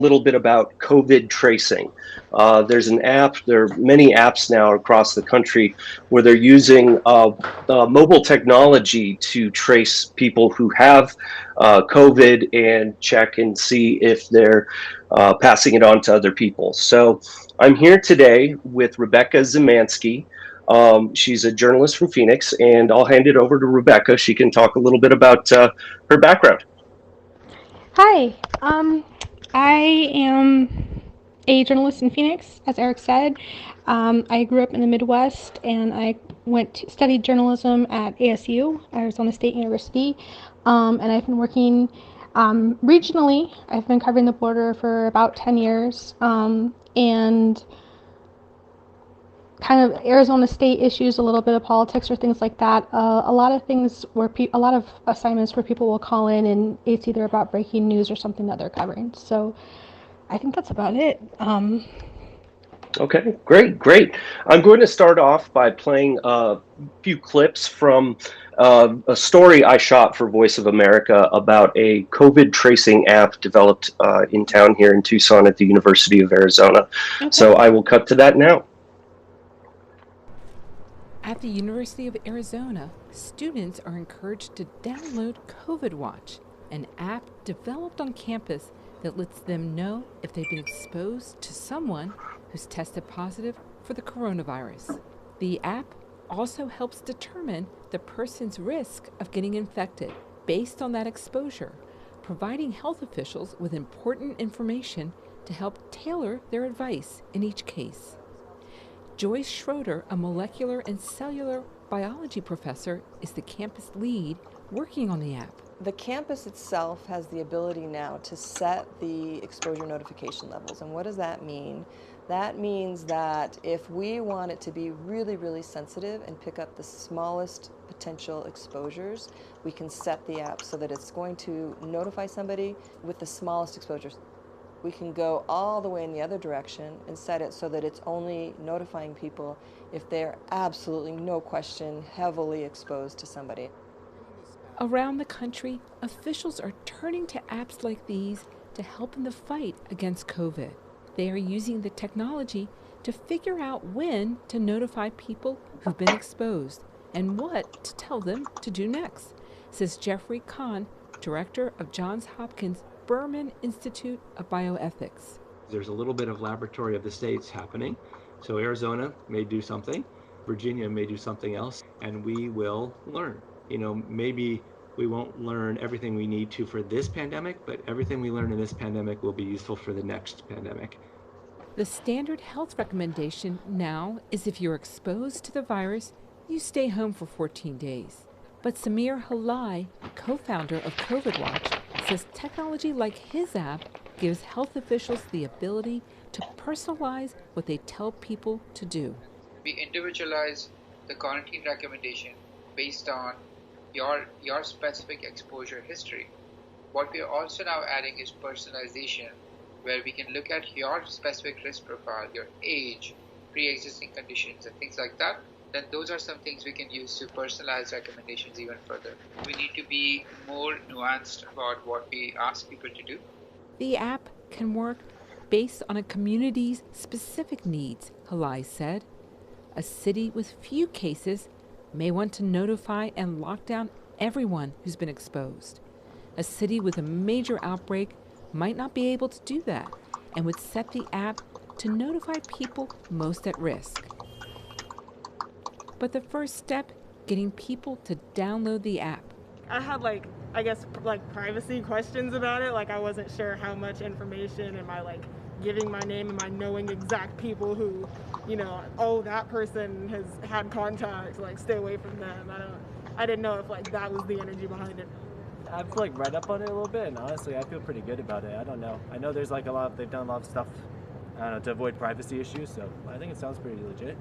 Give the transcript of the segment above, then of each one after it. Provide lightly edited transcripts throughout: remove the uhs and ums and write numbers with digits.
little bit about COVID tracing. There's an app, there are many apps now across the country where they're using mobile technology to trace people who have COVID and check and see if they're passing it on to other people. So I'm here today with Rebecca Zemansky. She's a journalist from Phoenix, and I'll hand it over to Rebecca. She can talk a little bit about her background. Hi, I am a journalist in Phoenix, as Eric said. I grew up in the Midwest and I studied journalism at ASU, Arizona State University, and I've been working regionally. I've been covering the border for about 10 years, and kind of Arizona State issues, a little bit of politics or things like that. A lot of things a lot of assignments where people will call in and it's either about breaking news or something that they're covering. So I think that's about it. Okay, great, great. I'm going to start off by playing a few clips from a story I shot for Voice of America about a COVID tracing app developed in town here in Tucson at the University of Arizona. Okay. So I will cut to that now. At the University of Arizona, students are encouraged to download COVID Watch, an app developed on campus that lets them know if they've been exposed to someone who's tested positive for the coronavirus. The app also helps determine the person's risk of getting infected based on that exposure, providing health officials with important information to help tailor their advice in each case. Joyce Schroeder, a molecular and cellular biology professor, is the campus lead working on the app. The campus itself has the ability now to set the exposure notification levels. And what does that mean? That means that if we want it to be really, really sensitive and pick up the smallest potential exposures, we can set the app so that it's going to notify somebody with the smallest exposures. We can go all the way in the other direction and set it so that it's only notifying people if they're absolutely, no question, heavily exposed to somebody. Around the country, officials are turning to apps like these to help in the fight against COVID. They are using the technology to figure out when to notify people who've been exposed and what to tell them to do next, says Jeffrey Kahn, director of Johns Hopkins Berman Institute of Bioethics. There's a little bit of laboratory of the states happening. So Arizona may do something, Virginia may do something else, and we will learn. Maybe we won't learn everything we need to for this pandemic, but everything we learn in this pandemic will be useful for the next pandemic. The standard health recommendation now is if you're exposed to the virus, you stay home for 14 days. But Samir Halai, co-founder of COVID Watch, says technology like his app gives health officials the ability to personalize what they tell people to do. We individualize the quarantine recommendation based on your specific exposure history. What we are also now adding is personalization, where we can look at your specific risk profile, your age, pre-existing conditions, and things like that. Then those are some things we can use to personalize recommendations even further. We need to be more nuanced about what we ask people to do. The app can work based on a community's specific needs, Halai said. A city with few cases may want to notify and lock down everyone who's been exposed. A city with a major outbreak might not be able to do that and would set the app to notify people most at risk. But the first step, getting people to download the app. I had privacy questions about it. I wasn't sure how much information am I giving my name, am I knowing exact people who, that person has had contact, stay away from them. I didn't know if that was the energy behind it. I've read up on it a little bit, and honestly I feel pretty good about it. I don't know. I know there's they've done a lot of stuff, to avoid privacy issues, so I think it sounds pretty legit.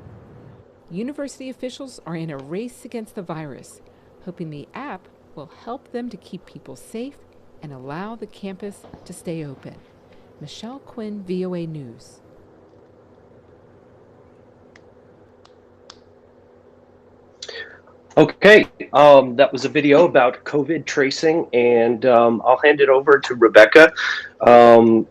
University officials are in a race against the virus, hoping the app will help them to keep people safe and allow the campus to stay open. Michelle Quinn, VOA News. Okay, that was a video about COVID tracing, and I'll hand it over to Rebecca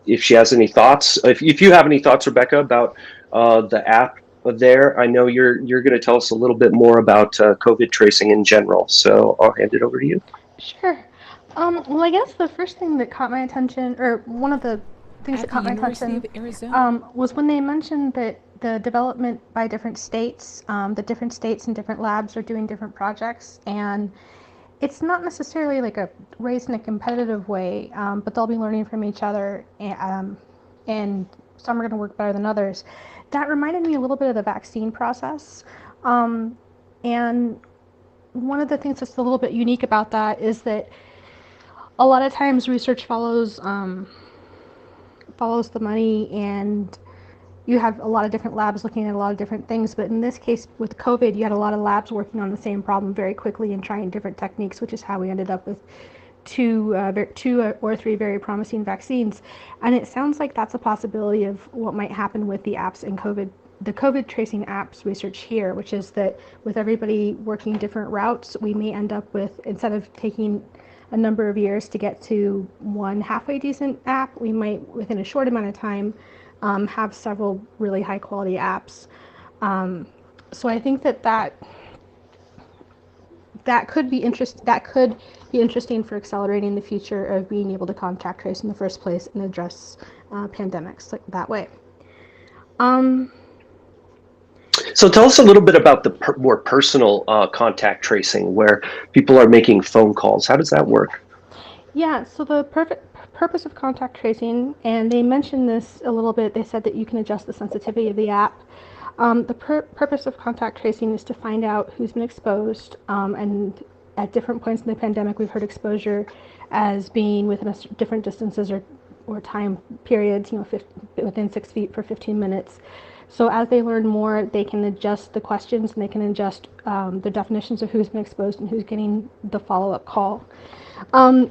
if she has any thoughts. If you have any thoughts, Rebecca, about the app there, I know you're going to tell us a little bit more about COVID tracing in general. So I'll hand it over to you. Sure. Well, I guess the first thing that caught my attention, or one of the things At that the caught my University attention, of Arizona. was when they mentioned that the development by different states, the different states and different labs are doing different projects, and it's not necessarily like a race in a competitive way, but they'll be learning from each other, and some are going to work better than others. That reminded me a little bit of the vaccine process, and one of the things that's a little bit unique about that is that a lot of times research follows the money, and you have a lot of different labs looking at a lot of different things. But in this case, with COVID, you had a lot of labs working on the same problem very quickly and trying different techniques, which is how we ended up with two or three very promising vaccines. And it sounds like that's a possibility of what might happen with the apps in COVID. The COVID tracing apps research here, which is that with everybody working different routes, we may end up with, instead of taking a number of years to get to one halfway decent app, we might, within a short amount of time, have several really high quality apps. So I think that could be interesting for accelerating the future of being able to contact trace in the first place and address pandemics like that way. So tell us a little bit about the more personal contact tracing, where people are making phone calls. How does that work? Yeah, so the purpose of contact tracing, and they mentioned this a little bit, they said that you can adjust the sensitivity of the app. The purpose of contact tracing is to find out who's been exposed, and at different points in the pandemic, we've heard exposure as being within different distances or time periods, within 6 feet for 15 minutes. So as they learn more, they can adjust the questions, and they can adjust the definitions of who's been exposed and who's getting the follow-up call.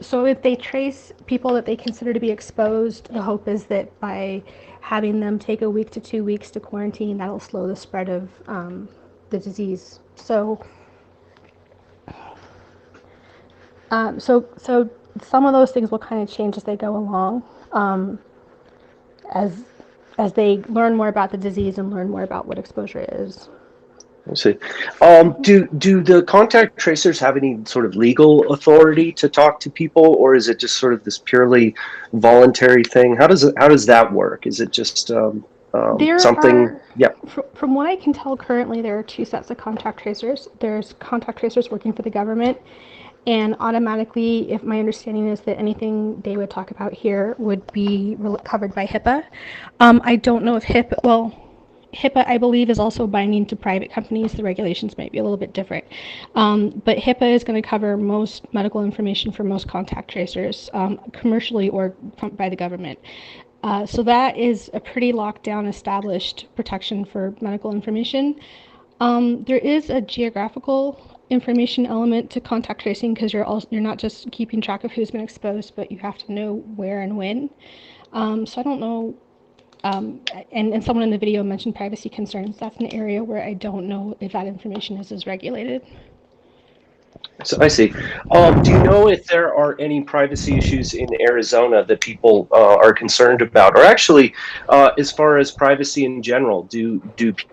So if they trace people that they consider to be exposed, the hope is that by having them take a week to 2 weeks to quarantine, that'll slow the spread of the disease. So some of those things will kind of change as they go along, as they learn more about the disease and learn more about what exposure is. I see. Do the contact tracers have any sort of legal authority to talk to people, or is it just sort of this purely voluntary thing? How does that work? Is it just something? Yeah. From what I can tell currently, there are two sets of contact tracers. There's contact tracers working for the government, and automatically, if my understanding is that anything they would talk about here would be covered by HIPAA. I don't know if HIPAA, I believe, is also binding to private companies. The regulations might be a little bit different. But HIPAA is going to cover most medical information for most contact tracers, commercially or by the government. So that is a pretty locked down, established protection for medical information. There is a geographical information element to contact tracing, because you're not just keeping track of who's been exposed, but you have to know where and when. So I don't know. And someone in the video mentioned privacy concerns. That's an area where I don't know if that information is as regulated. So I see. Do you know if there are any privacy issues in Arizona that people are concerned about, or actually, as far as privacy in general, do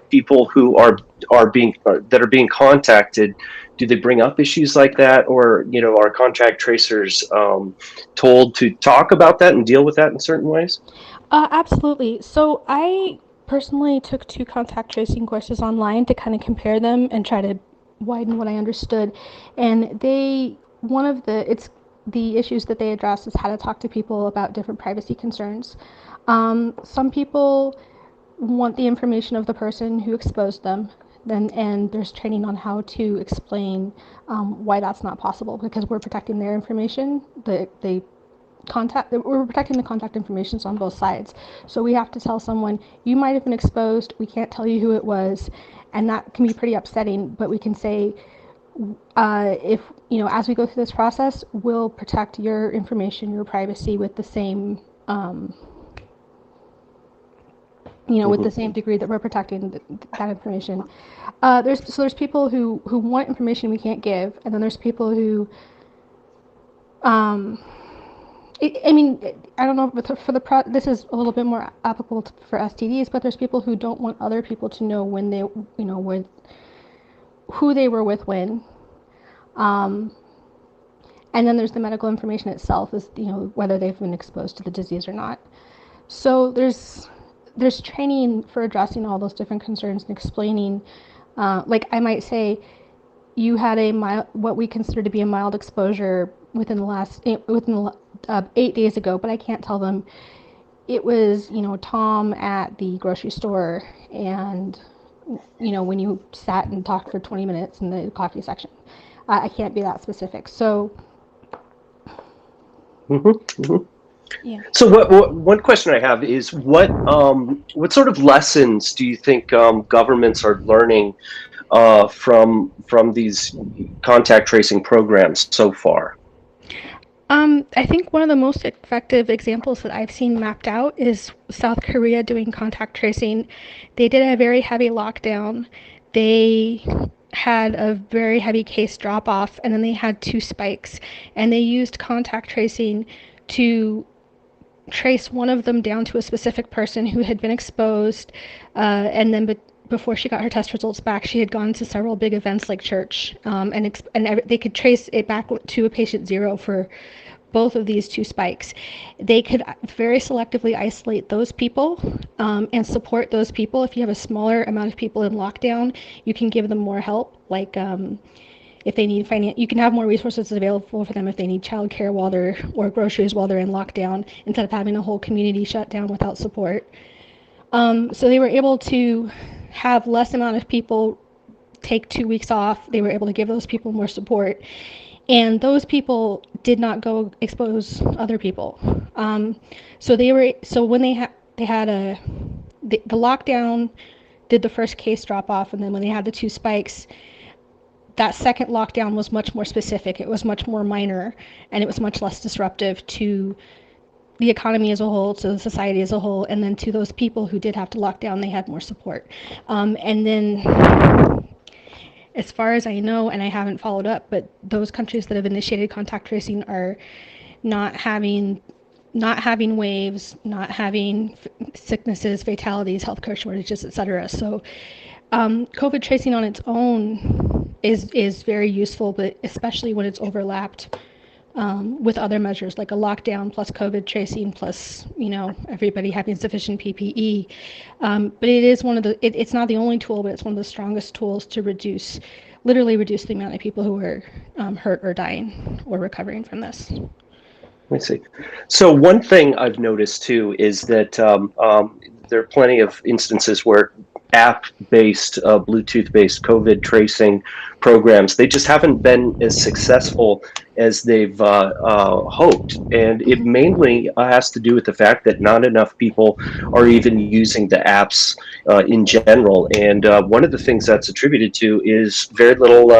people who are being contacted, do they bring up issues like that, or are contact tracers told to talk about that and deal with that in certain ways? Absolutely. So I personally took 2 contact tracing courses online to kind of compare them and try to widen what I understood. And the issues that they address is how to talk to people about different privacy concerns. Some people want the information of the person who exposed them, and there's training on how to explain why that's not possible, because we're protecting their information. We're protecting the contact information on both sides. So we have to tell someone, you might have been exposed, we can't tell you who it was, and that can be pretty upsetting. But we can say, if as we go through this process, we'll protect your information, your privacy, with the same with the same degree that we're protecting that information. There's people who want information we can't give, and then there's people who, um, I mean, I don't know, but this is a little bit more applicable for STDs, but there's people who don't want other people to know when they, with who they were with when. And then there's the medical information itself, is whether they've been exposed to the disease or not. So there's training for addressing all those different concerns and explaining. Like I might say, you had what we consider to be a mild exposure within 8 days ago, but I can't tell them it was Tom at the grocery store, and when you sat and talked for 20 minutes in the coffee section. I can't be that specific. So. Yeah. So one question I have is what sort of lessons do you think governments are learning from these contact tracing programs so far? I think one of the most effective examples that I've seen mapped out is South Korea doing contact tracing. They did a very heavy lockdown. They had a very heavy case drop off, and then they had 2 spikes, and they used contact tracing to trace one of them down to a specific person who had been exposed, and then before she got her test results back, she had gone to several big events like church, and they could trace it back to a patient 0 for both of these 2 spikes. They could very selectively isolate those people and support those people. If you have a smaller amount of people in lockdown, you can give them more help, like if they need you can have more resources available for them if they need childcare or groceries while they're in lockdown, instead of having a whole community shut down without support. So they were able to have less amount of people take 2 weeks off. They were able to give those people more support, and those people did not go expose other people. So when they had the lockdown did the first case drop off, and then when they had the 2 spikes, that second lockdown was much more specific. It was much more minor, and it was much less disruptive to the economy as a whole, to the society as a whole, and then to those people who did have to lock down, they had more support. And then, as far as I know, and I haven't followed up, but those countries that have initiated contact tracing are not having waves, not having sicknesses, fatalities, healthcare shortages, etc. So COVID tracing on its own is very useful, but especially when it's overlapped with other measures like a lockdown plus COVID tracing plus everybody having sufficient PPE. But it is it's not the only tool, but it's one of the strongest tools to literally reduce the amount of people who are hurt or dying or recovering from this. I see. So one thing I've noticed too is that there are plenty of instances where app-based, Bluetooth-based COVID tracing programs, they just haven't been as successful as they've hoped. And it mainly has to do with the fact that not enough people are even using the apps in general. And one of the things that's attributed to is very little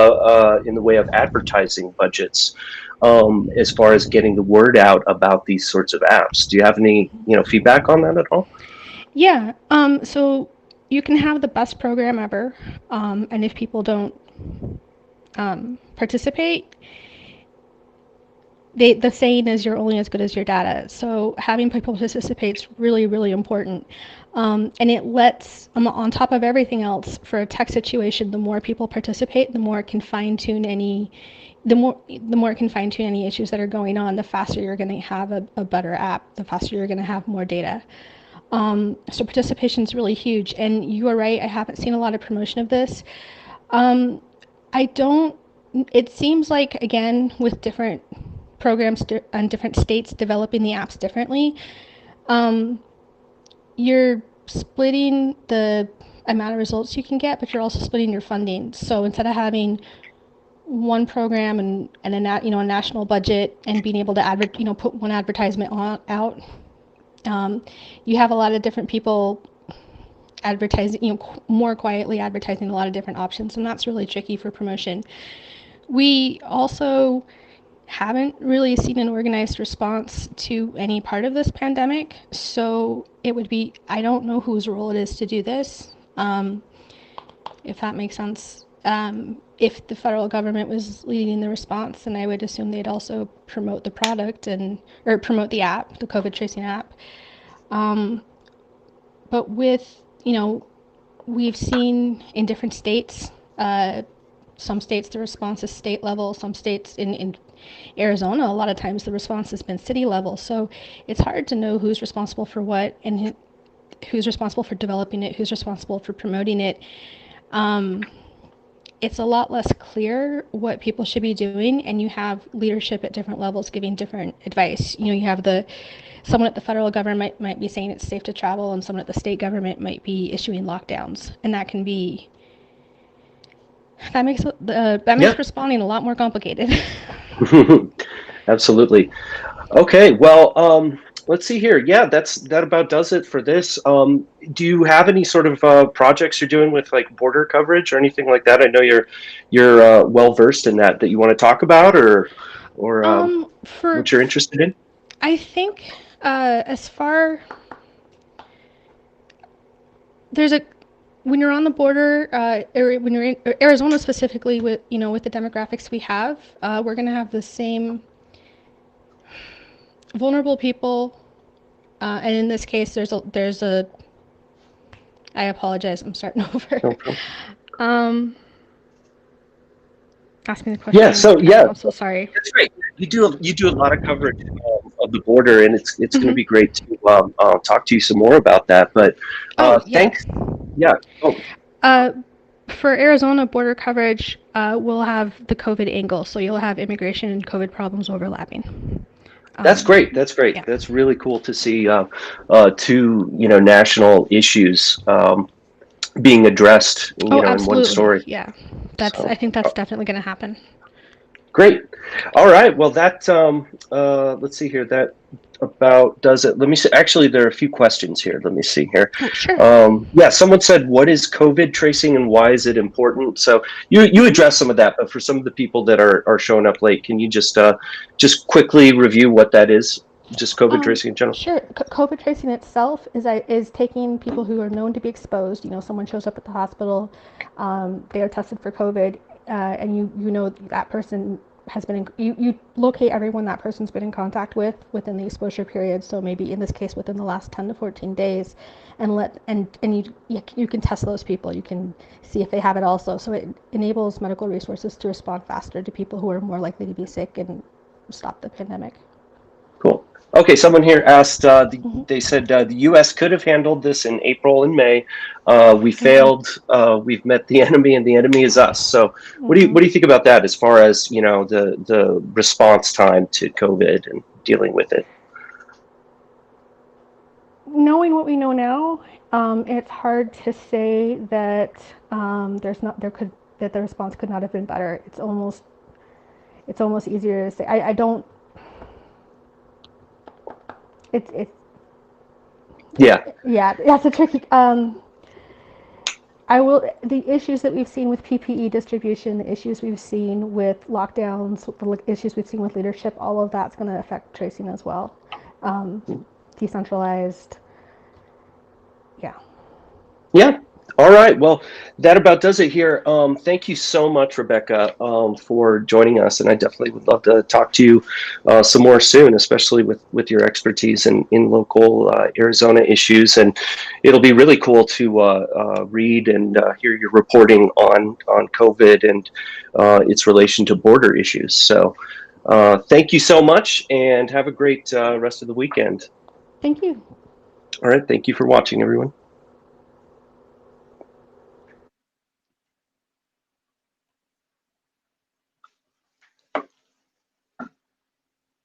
in the way of advertising budgets. As far as getting the word out about these sorts of apps. Do you have any, feedback on that at all? Yeah. So you can have the best program ever, and if people don't participate, the saying is you're only as good as your data. So having people participate is really, really important. And it lets, on top of everything else, for a tech situation, the more people participate, the more it can fine-tune any issues that are going on, the faster you're going to have a better app, the faster you're going to have more data. So participation is really huge, and you are right, I haven't seen a lot of promotion of this. It seems like, again, with different programs and different states developing the apps differently, you're splitting the amount of results you can get, but you're also splitting your funding. So instead of having one program and a national budget and being able to put one advertisement out, you have a lot of different people advertising, more quietly advertising a lot of different options, and that's really tricky for promotion. We also, haven't really seen an organized response to any part of this pandemic. So it would be, I don't know whose role it is to do this, if that makes sense. If the federal government was leading the response, then I would assume they'd also promote the product or promote the app, the COVID tracing app. But with, we've seen in different states, some states the response is state level, some states in Arizona, a lot of times the response has been city level. So it's hard to know who's responsible for what and who's responsible for developing it, who's responsible for promoting it. It's a lot less clear what people should be doing, and you have leadership at different levels giving different advice. You have someone at the federal government might be saying it's safe to travel, and someone at the state government might be issuing lockdowns, and that makes responding a lot more complicated. Absolutely. Okay, well, let's see here. Yeah, that about does it for this. Do you have any sort of projects you're doing with like border coverage or anything like that? I know you're well versed in that you want to talk about, or what you're interested in. I think when you're on the border, or when you're in Arizona specifically, with the demographics we have, we're going to have the same vulnerable people, and in this case, there's a. I apologize. I'm starting over. No problem. Ask me the question. Yeah, I'm so sorry. That's great. You do a lot of coverage of the border, and it's going to be great to talk to you some more about that. But thanks. Yeah. For Arizona border coverage, we'll have the COVID angle, so you'll have immigration and COVID problems overlapping. That's great. That's great. Yeah. That's really cool to see two national issues being addressed in one story. Yeah, I think that's definitely going to happen. Great. All right. Well, that let's see here. That about does it. Let me see. Actually, there are a few questions here. Let me see here. Oh, sure. Yeah. Someone said, "What is COVID tracing and why is it important?" So you addressed some of that, but for some of the people that are showing up late, can you just quickly review what that is? Just COVID tracing in general. Sure. COVID tracing itself is taking people who are known to be exposed. Someone shows up at the hospital, they are tested for COVID, and you know that person has been you locate everyone that person's been in contact with within the exposure period. So maybe in this case within the last 10 to 14 days, and you can test those people. You can see if they have it also. So it enables medical resources to respond faster to people who are more likely to be sick and stop the pandemic. Cool. Okay, someone here asked, they said the U.S. could have handled this in April and May. We failed. We've met the enemy, and the enemy is us. So, what do you think about that as far as the response time to COVID and dealing with it? Knowing what we know now, it's hard to say that that the response could not have been better. It's almost easier to say. I don't. Yeah, that's a tricky. The issues that we've seen with PPE distribution, the issues we've seen with lockdowns, the issues we've seen with leadership, all of that's going to affect tracing as well. Decentralized. Yeah. All right. Well, that about does it here. Thank you so much, Rebecca, for joining us. And I definitely would love to talk to you some more soon, especially with your expertise in local Arizona issues. And it'll be really cool to read and hear your reporting on COVID and its relation to border issues. So thank you so much and have a great rest of the weekend. Thank you. All right. Thank you for watching, everyone.